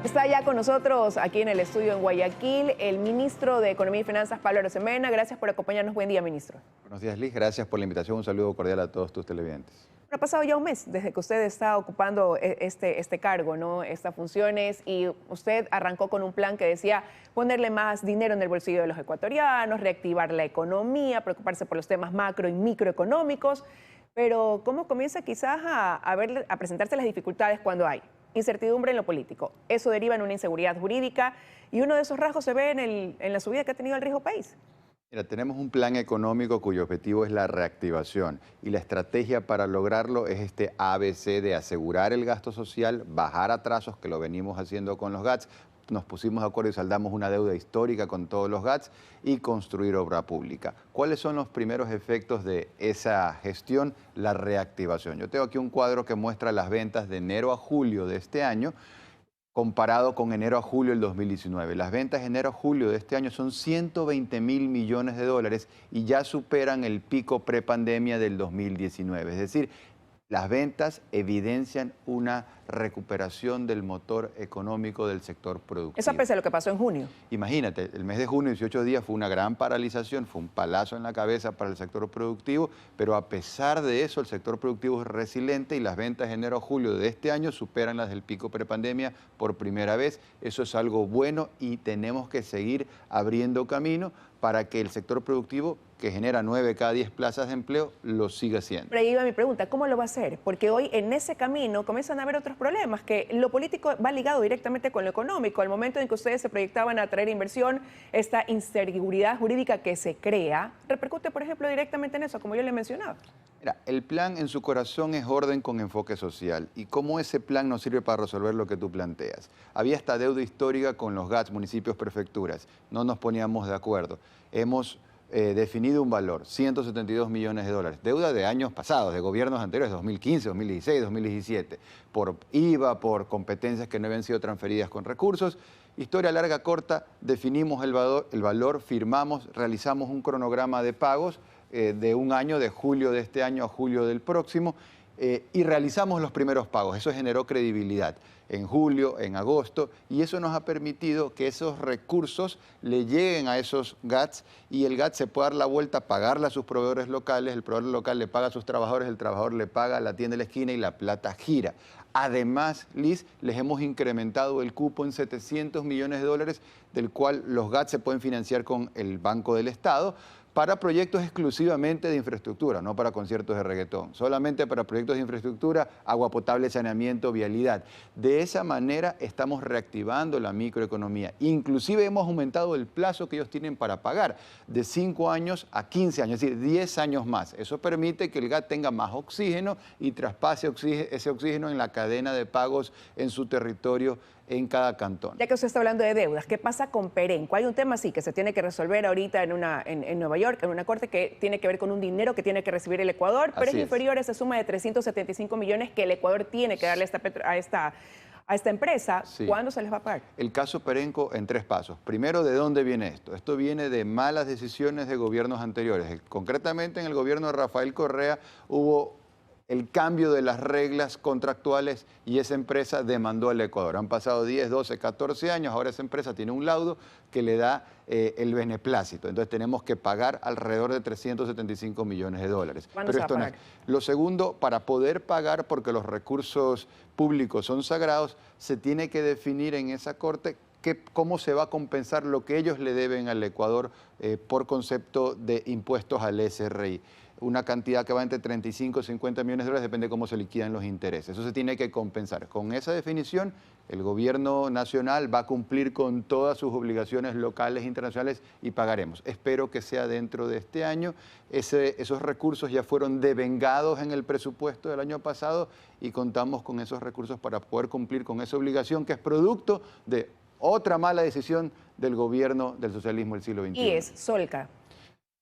Está ya con nosotros aquí en el estudio en Guayaquil el ministro de Economía y Finanzas, Pablo Arosemena. Gracias por acompañarnos. Buen día, ministro. Buenos días, Liz. Gracias por la invitación. Un saludo cordial a todos tus televidentes. Ha pasado ya un mes desde que usted está ocupando este cargo, ¿no? Estas funciones, y usted arrancó con un plan que decía ponerle más dinero en el bolsillo de los ecuatorianos, reactivar la economía, preocuparse por los temas macro y microeconómicos. Pero ¿cómo comienza quizás a presentarse las dificultades cuando hay incertidumbre en lo político? Eso deriva en una inseguridad jurídica y uno de esos rasgos se ve en la subida que ha tenido el riesgo país. Mira, tenemos un plan económico cuyo objetivo es la reactivación y la estrategia para lograrlo es este ABC de asegurar el gasto social, bajar atrasos, que lo venimos haciendo con los GATS, nos pusimos de acuerdo y saldamos una deuda histórica con todos los GATS y construir obra pública. ¿Cuáles son los primeros efectos de esa gestión? La reactivación. Yo tengo aquí un cuadro que muestra las ventas de enero a julio de este año, comparado con enero a julio del 2019. Las ventas de enero a julio de este año son 120.000 millones de dólares y ya superan el pico prepandemia del 2019. Es decir, las ventas evidencian una recuperación del motor económico del sector productivo. Eso pese a lo que pasó en junio. Imagínate, el mes de junio, 18 días, fue una gran paralización, fue un palazo en la cabeza para el sector productivo, pero a pesar de eso, el sector productivo es resiliente y las ventas de enero a julio de este año superan las del pico prepandemia por primera vez. Eso es algo bueno y tenemos que seguir abriendo camino para que el sector productivo, que genera 9 cada 10 plazas de empleo, lo siga haciendo. Pero ahí iba mi pregunta, ¿cómo lo va a hacer? Porque hoy en ese camino comienzan a haber otros problemas, que lo político va ligado directamente con lo económico. Al momento en que ustedes se proyectaban a traer inversión, esta inseguridad jurídica que se crea repercute, por ejemplo, directamente en eso, como yo le mencionaba. Mira, el plan en su corazón es orden con enfoque social. ¿Y cómo ese plan nos sirve para resolver lo que tú planteas? Había esta deuda histórica con los GATS, municipios, prefecturas. No nos poníamos de acuerdo. Hemos definido un valor, 172 millones de dólares. Deuda de años pasados, de gobiernos anteriores, 2015, 2016, 2017. Por IVA, por competencias que no habían sido transferidas con recursos. Historia larga, corta, definimos el valor, firmamos, realizamos un cronograma de pagos de un año, de julio de este año a julio del próximo, y realizamos los primeros pagos. Eso generó credibilidad en julio, en agosto, y eso nos ha permitido que esos recursos le lleguen a esos GATS y el GATS se pueda dar la vuelta, pagarle a sus proveedores locales, el proveedor local le paga a sus trabajadores, el trabajador le paga a la tienda de la esquina y la plata gira. Además, Liz, les hemos incrementado el cupo en 700 millones de dólares, del cual los GATS se pueden financiar con el Banco del Estado, para proyectos exclusivamente de infraestructura, no para conciertos de reggaetón, solamente para proyectos de infraestructura, agua potable, saneamiento, vialidad. De esa manera estamos reactivando la microeconomía. Inclusive hemos aumentado el plazo que ellos tienen para pagar, de 5 años a 15 años, es decir, 10 años más. Eso permite que el GAT tenga más oxígeno y traspase ese oxígeno en la cadena de pagos en su territorio, en cada cantón. Ya que usted está hablando de deudas, ¿qué pasa con Perenco? Hay un tema, sí, que se tiene que resolver ahorita en Nueva York, en una corte, que tiene que ver con un dinero que tiene que recibir el Ecuador, pero es inferior a esa suma de 375 millones que el Ecuador tiene que darle a esta empresa. Sí. ¿Cuándo se les va a pagar? El caso Perenco en 3 pasos. Primero, ¿de dónde viene esto? Esto viene de malas decisiones de gobiernos anteriores. Concretamente, en el gobierno de Rafael Correa hubo el cambio de las reglas contractuales y esa empresa demandó al Ecuador. Han pasado 10, 12, 14 años, ahora esa empresa tiene un laudo que le da el beneplácito. Entonces tenemos que pagar alrededor de 375 millones de dólares. ¿Cuándo se va a pagar? No es. Lo segundo, para poder pagar, porque los recursos públicos son sagrados, se tiene que definir en esa corte cómo se va a compensar lo que ellos le deben al Ecuador por concepto de impuestos al SRI. Una cantidad que va entre 35 y 50 millones de dólares, depende de cómo se liquidan los intereses. Eso se tiene que compensar. Con esa definición, el gobierno nacional va a cumplir con todas sus obligaciones locales e internacionales y pagaremos. Espero que sea dentro de este año. Esos recursos ya fueron devengados en el presupuesto del año pasado y contamos con esos recursos para poder cumplir con esa obligación que es producto de otra mala decisión del gobierno del socialismo del siglo XXI. Y es Solca.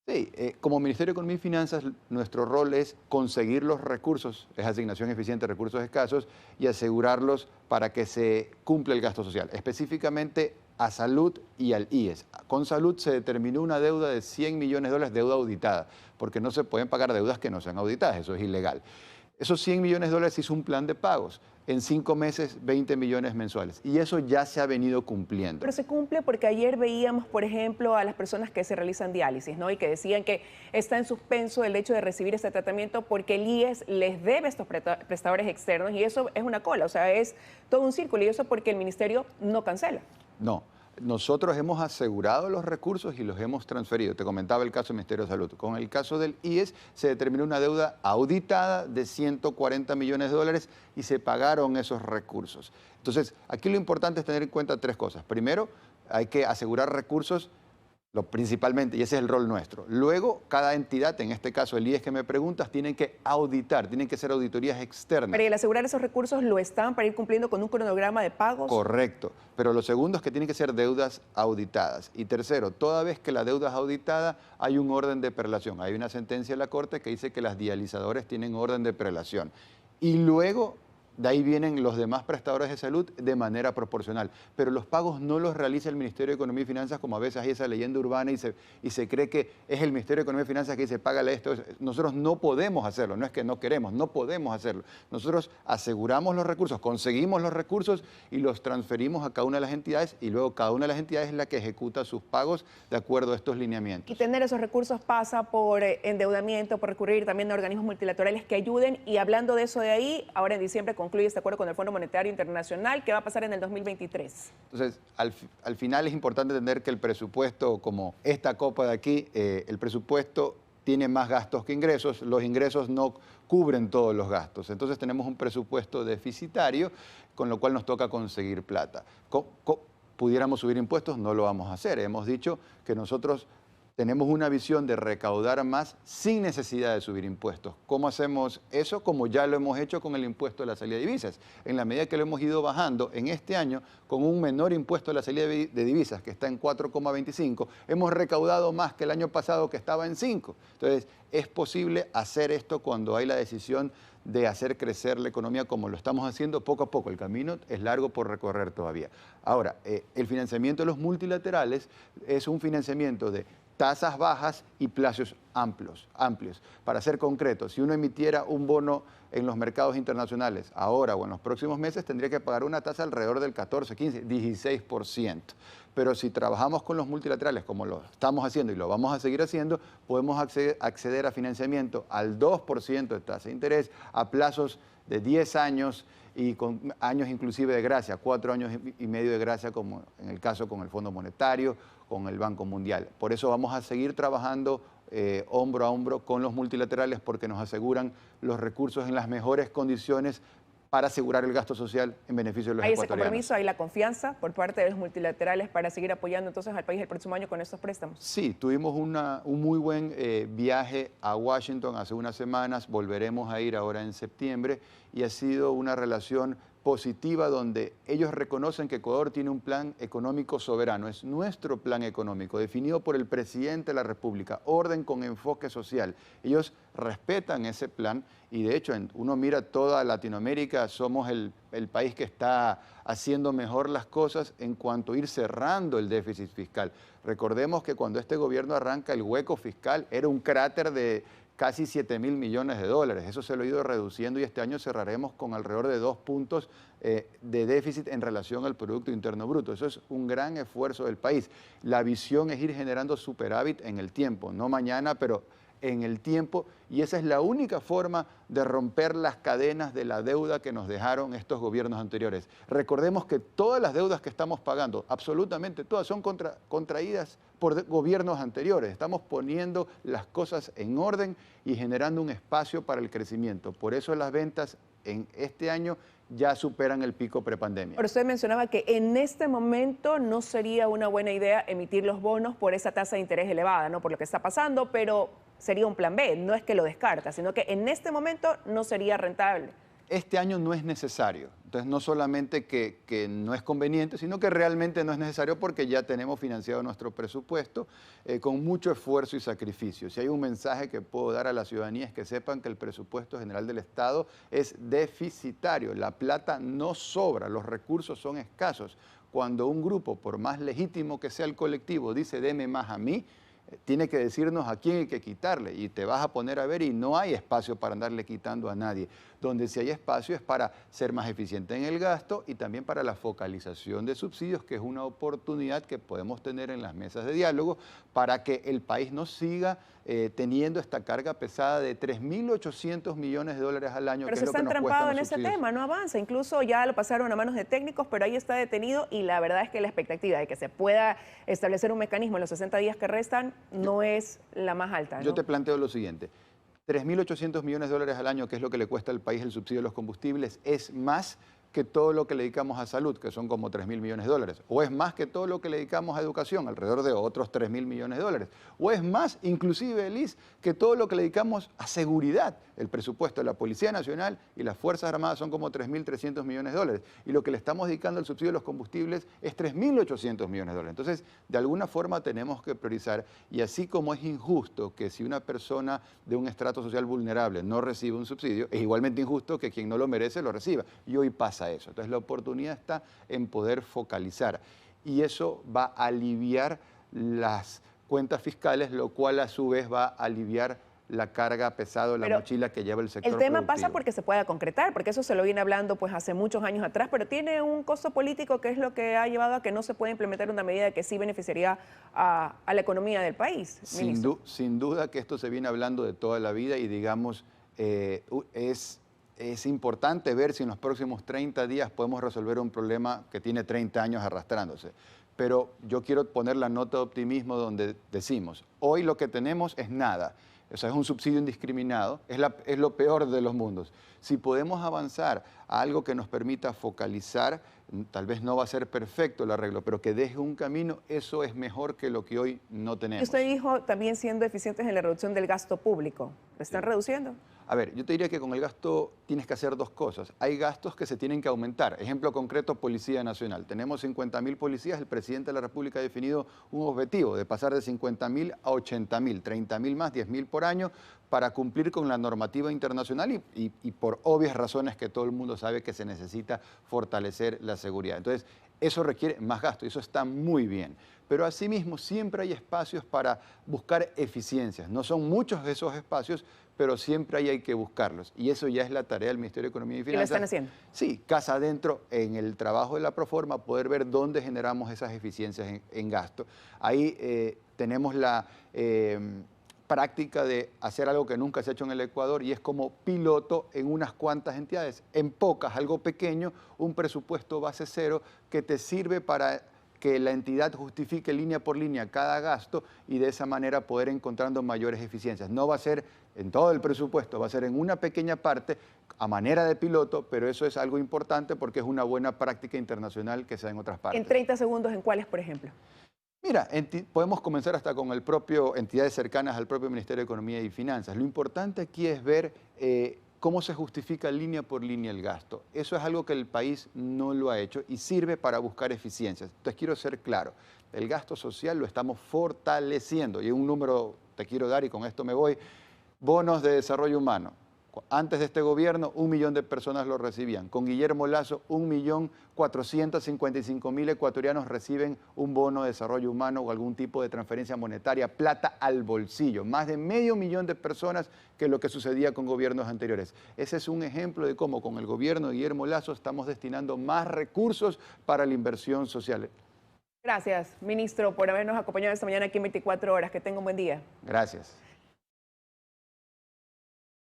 Sí, como Ministerio de Economía y Finanzas, nuestro rol es conseguir los recursos, es asignación eficiente de recursos escasos, y asegurarlos para que se cumpla el gasto social, específicamente a salud y al IES. Con salud se determinó una deuda de 100 millones de dólares, deuda auditada, porque no se pueden pagar deudas que no sean auditadas, eso es ilegal. Esos 100 millones de dólares hizo un plan de pagos. En 5 meses, 20 millones mensuales. Y eso ya se ha venido cumpliendo. Pero se cumple porque ayer veíamos, por ejemplo, a las personas que se realizan diálisis, ¿no? Y que decían que está en suspenso el hecho de recibir este tratamiento porque el IES les debe a estos prestadores externos y eso es una cola, o sea, es todo un círculo y eso porque el ministerio no cancela. No. Nosotros hemos asegurado los recursos y los hemos transferido. Te comentaba el caso del Ministerio de Salud. Con el caso del IES se determinó una deuda auditada de 140 millones de dólares y se pagaron esos recursos. Entonces, aquí lo importante es tener en cuenta 3 cosas. Primero, hay que asegurar recursos principalmente, y ese es el rol nuestro. Luego, cada entidad, en este caso el IES que me preguntas, tienen que auditar, tienen que ser auditorías externas. Pero el asegurar esos recursos lo están para ir cumpliendo con un cronograma de pagos. Correcto, pero lo segundo es que tienen que ser deudas auditadas. Y tercero, toda vez que la deuda es auditada, hay un orden de prelación. Hay una sentencia de la Corte que dice que las dializadores tienen orden de prelación. Y luego de ahí vienen los demás prestadores de salud de manera proporcional. Pero los pagos no los realiza el Ministerio de Economía y Finanzas, como a veces hay esa leyenda urbana y se cree que es el Ministerio de Economía y Finanzas que dice, págale esto. Nosotros no podemos hacerlo, no es que no queremos, no podemos hacerlo. Nosotros aseguramos los recursos, conseguimos los recursos y los transferimos a cada una de las entidades y luego cada una de las entidades es la que ejecuta sus pagos de acuerdo a estos lineamientos. Y tener esos recursos pasa por endeudamiento, por recurrir también a organismos multilaterales que ayuden. Y hablando de eso de ahí, ahora en diciembre concluye este acuerdo con el Fondo Monetario Internacional. ¿Qué va a pasar en el 2023? Entonces, al final es importante entender que el presupuesto, como esta copa de aquí, el presupuesto tiene más gastos que ingresos. Los ingresos no cubren todos los gastos. Entonces tenemos un presupuesto deficitario, con lo cual nos toca conseguir plata. ¿Pudiéramos subir impuestos? No lo vamos a hacer. Hemos dicho que nosotros tenemos una visión de recaudar más sin necesidad de subir impuestos. ¿Cómo hacemos eso? Como ya lo hemos hecho con el impuesto de la salida de divisas. En la medida que lo hemos ido bajando en este año, con un menor impuesto de la salida de divisas, que está en 4,25, hemos recaudado más que el año pasado, que estaba en 5. Entonces, es posible hacer esto cuando hay la decisión de hacer crecer la economía como lo estamos haciendo poco a poco. El camino es largo por recorrer todavía. Ahora, el financiamiento de los multilaterales es un financiamiento de tasas bajas y plazos amplios. Para ser concretos, si uno emitiera un bono en los mercados internacionales ahora o en los próximos meses, tendría que pagar una tasa alrededor del 14, 15, 16%. Pero si trabajamos con los multilaterales, como lo estamos haciendo y lo vamos a seguir haciendo, podemos acceder a financiamiento al 2% de tasa de interés, a plazos de 10 años y con años inclusive de gracia, 4 años y medio de gracia, como en el caso con el Fondo Monetario, con el Banco Mundial. Por eso vamos a seguir trabajando hombro a hombro con los multilaterales porque nos aseguran los recursos en las mejores condiciones para asegurar el gasto social en beneficio de los ecuatorianos. Hay ese compromiso, hay la confianza por parte de los multilaterales para seguir apoyando entonces al país el próximo año con estos préstamos. Sí, tuvimos un muy buen viaje a Washington hace unas semanas, volveremos a ir ahora en septiembre y ha sido una relación positiva donde ellos reconocen que Ecuador tiene un plan económico soberano, es nuestro plan económico, definido por el presidente de la República, orden con enfoque social. Ellos respetan ese plan y de hecho uno mira toda Latinoamérica, somos el país que está haciendo mejor las cosas en cuanto a ir cerrando el déficit fiscal. Recordemos que cuando este gobierno arranca, el hueco fiscal era un cráter de casi 7.000 millones de dólares. Eso se lo ha ido reduciendo y este año cerraremos con alrededor de 2 puntos de déficit en relación al Producto Interno Bruto. Eso es un gran esfuerzo del país. La visión es ir generando superávit en el tiempo, no mañana, pero en el tiempo, y esa es la única forma de romper las cadenas de la deuda que nos dejaron estos gobiernos anteriores. Recordemos que todas las deudas que estamos pagando, absolutamente todas, son contraídas por gobiernos anteriores. Estamos poniendo las cosas en orden y generando un espacio para el crecimiento. Por eso las ventas en este año ya superan el pico prepandemia. Pero usted mencionaba que en este momento no sería una buena idea emitir los bonos por esa tasa de interés elevada, ¿no? Por lo que está pasando, pero sería un plan B, no es que lo descarta, sino que en este momento no sería rentable. Este año no es necesario. Entonces, no solamente que no es conveniente, sino que realmente no es necesario porque ya tenemos financiado nuestro presupuesto con mucho esfuerzo y sacrificio. Si hay un mensaje que puedo dar a la ciudadanía es que sepan que el presupuesto general del Estado es deficitario. La plata no sobra, los recursos son escasos. Cuando un grupo, por más legítimo que sea el colectivo, dice deme más a mí, tiene que decirnos a quién hay que quitarle y te vas a poner a ver y no hay espacio para andarle quitando a nadie. Donde sí hay espacio es para ser más eficiente en el gasto y también para la focalización de subsidios, que es una oportunidad que podemos tener en las mesas de diálogo para que el país no siga teniendo esta carga pesada de 3.800 millones de dólares al año. Pero que se es lo está que nos cuestan entrampado en los ese subsidios. tema, no avanza. Incluso ya lo pasaron a manos de técnicos, pero ahí está detenido y la verdad es que la expectativa de que se pueda establecer un mecanismo en los 60 días que restan no es la más alta, ¿no? Yo te planteo lo siguiente. 3.800 millones de dólares al año, que es lo que le cuesta al país el subsidio de los combustibles, es más que todo lo que le dedicamos a salud, que son como 3.000 millones de dólares, o es más que todo lo que le dedicamos a educación, alrededor de otros 3.000 millones de dólares, o es más, inclusive, Elis, que todo lo que le dedicamos a seguridad. El presupuesto de la Policía Nacional y las Fuerzas Armadas son como 3.300 millones de dólares, y lo que le estamos dedicando al subsidio de los combustibles es 3.800 millones de dólares. Entonces, de alguna forma tenemos que priorizar, y así como es injusto que si una persona de un estrato social vulnerable no recibe un subsidio, es igualmente injusto que quien no lo merece lo reciba, y hoy pasa eso. Entonces la oportunidad está en poder focalizar y eso va a aliviar las cuentas fiscales, lo cual a su vez va a aliviar la carga pesada, la mochila que lleva el sector El tema productivo. pasa porque se pueda concretar, porque eso se lo viene hablando pues hace muchos años atrás, pero tiene un costo político que es lo que ha llevado a que no se pueda implementar una medida que sí beneficiaría a la economía del país. Sin duda que esto se viene hablando de toda la vida y digamos, es importante ver si en los próximos 30 días podemos resolver un problema que tiene 30 años arrastrándose. Pero yo quiero poner la nota de optimismo donde decimos, hoy lo que tenemos es nada. O sea, es un subsidio indiscriminado, es lo peor de los mundos. Si podemos avanzar a algo que nos permita focalizar, tal vez no va a ser perfecto el arreglo, pero que deje un camino, eso es mejor que lo que hoy no tenemos. Y usted dijo también siendo eficientes en la reducción del gasto público. ¿Lo están reduciendo? A ver, yo te diría que con el gasto tienes que hacer dos cosas. Hay gastos que se tienen que aumentar. Ejemplo concreto, Policía Nacional. Tenemos 50.000 policías. El presidente de la República ha definido un objetivo de pasar de 50.000 a 80.000, 30.000 más, 10.000 por año, para cumplir con la normativa internacional y por obvias razones que todo el mundo sabe que se necesita fortalecer la seguridad. Entonces, eso requiere más gasto y eso está muy bien. Pero asimismo siempre hay espacios para buscar eficiencias. No son muchos de esos espacios, pero siempre hay que buscarlos. Y eso ya es la tarea del Ministerio de Economía y Finanzas. ¿Y lo están haciendo? Sí, casa adentro, en el trabajo de la Proforma, poder ver dónde generamos esas eficiencias en gasto. Ahí tenemos la práctica de hacer algo que nunca se ha hecho en el Ecuador y es como piloto en unas cuantas entidades, en pocas, algo pequeño, un presupuesto base cero que te sirve para que la entidad justifique línea por línea cada gasto y de esa manera poder encontrando mayores eficiencias. No va a ser en todo el presupuesto, va a ser en una pequeña parte a manera de piloto, pero eso es algo importante porque es una buena práctica internacional que se da en otras partes. En 30 segundos, ¿en cuáles, por ejemplo? Mira, podemos comenzar hasta con entidades cercanas al propio Ministerio de Economía y Finanzas. Lo importante aquí es ver cómo se justifica línea por línea el gasto. Eso es algo que el país no lo ha hecho y sirve para buscar eficiencias. Entonces quiero ser claro, el gasto social lo estamos fortaleciendo y un número te quiero dar y con esto me voy. Bonos de desarrollo humano. Antes de este gobierno, 1 millón de personas lo recibían. Con Guillermo Lasso, 1.455.000 ecuatorianos reciben un bono de desarrollo humano o algún tipo de transferencia monetaria, plata al bolsillo. Más de 500.000 de personas que lo que sucedía con gobiernos anteriores. Ese es un ejemplo de cómo con el gobierno de Guillermo Lasso estamos destinando más recursos para la inversión social. Gracias, ministro, por habernos acompañado esta mañana aquí en 24 horas. Que tenga un buen día. Gracias.